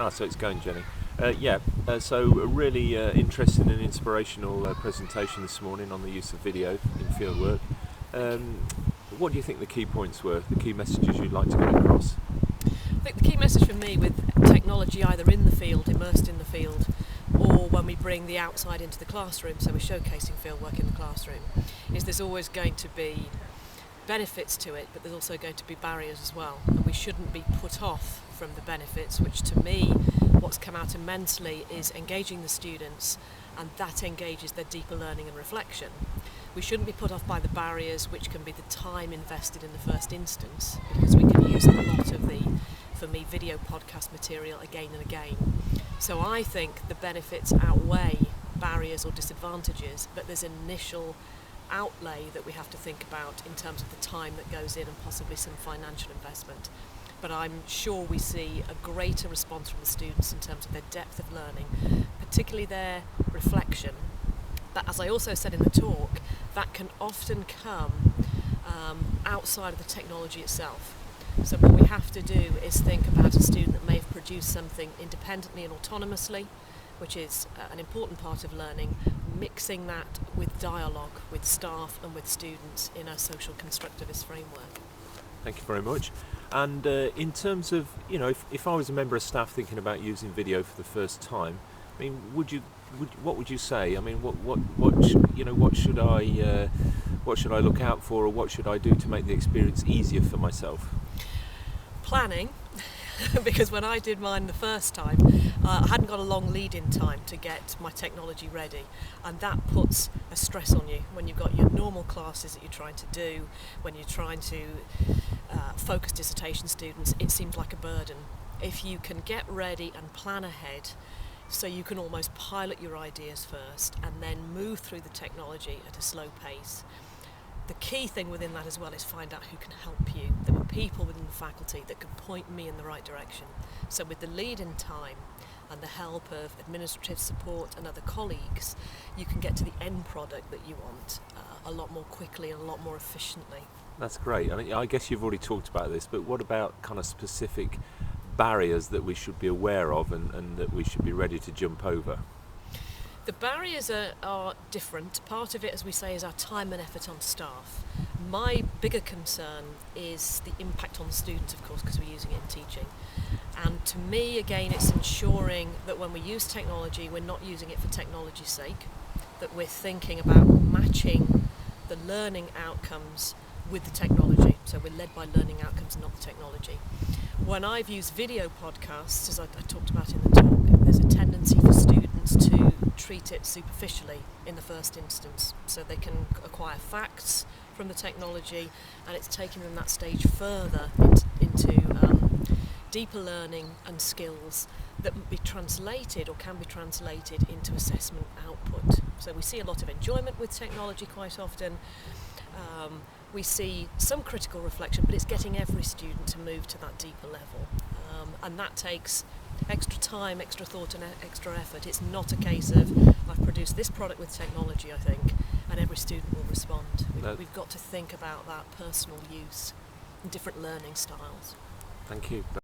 So it's going, Jenny. So a really interesting and inspirational presentation this morning on the use of video in fieldwork. What do you think the key points were, the key messages you'd like to get across? I think the key message for me with technology either in the field, immersed in the field, or when we bring the outside into the classroom, so we're showcasing fieldwork in the classroom, is there's always going to be benefits to it, but there's also going to be barriers as well, and we shouldn't be put off from the benefits, which to me, what's come out immensely is engaging the students, and that engages their deeper learning and reflection. We shouldn't be put off by the barriers, which can be the time invested in the first instance, because we can use a lot of the, for me, video podcast material again and again. So I think the benefits outweigh barriers or disadvantages, but there's an initial outlay that we have to think about in terms of the time that goes in and possibly some financial investment. But I'm sure we see a greater response from the students in terms of their depth of learning, particularly their reflection. But as I also said in the talk, that can often come outside of the technology itself. So what we have to do is think about a student that may have produced something independently and autonomously, which is an important part of learning, mixing that with dialogue with staff and with students in a social constructivist framework. Thank you very much. And in terms of, if I was a member of staff thinking about using video for the first time, I mean, what would you say? I mean, what should I look out for, or what should I do to make the experience easier for myself? Planning, because when I did mine the first time, I hadn't got a long lead-in time to get my technology ready, and that puts a stress on you when you've got your normal classes that you're trying to do, when you're trying to focus dissertation students. It seems like a burden. If you can get ready and plan ahead, so you can almost pilot your ideas first and then move through the technology at a slow pace. The key thing within that as well is find out who can help you. There were people within the faculty that could point me in the right direction. So with the lead-in time and the help of administrative support and other colleagues, you can get to the end product that you want a lot more quickly and a lot more efficiently. That's great. I mean, I guess you've already talked about this, but what about kind of specific barriers that we should be aware of and that we should be ready to jump over? The barriers are different. Part of it, as we say, is our time and effort on staff. My bigger concern is the impact on the students, of course, because we're using it in teaching. And to me, again, it's ensuring that when we use technology, we're not using it for technology's sake, that we're thinking about matching the learning outcomes with the technology. So we're led by learning outcomes, not the technology. When I've used video podcasts, as I talked about in the talk, there's a tendency for students to treat it superficially in the first instance. So they can acquire facts from the technology, and it's taking them that stage further into deeper learning and skills that can be translated into assessment output. So we see a lot of enjoyment with technology quite often. We see some critical reflection, but it's getting every student to move to that deeper level. And that takes extra time, extra thought and extra effort. It's not a case of, I've produced this product with technology, I think, and every student will respond. We've got to think about that personal use and different learning styles. Thank you.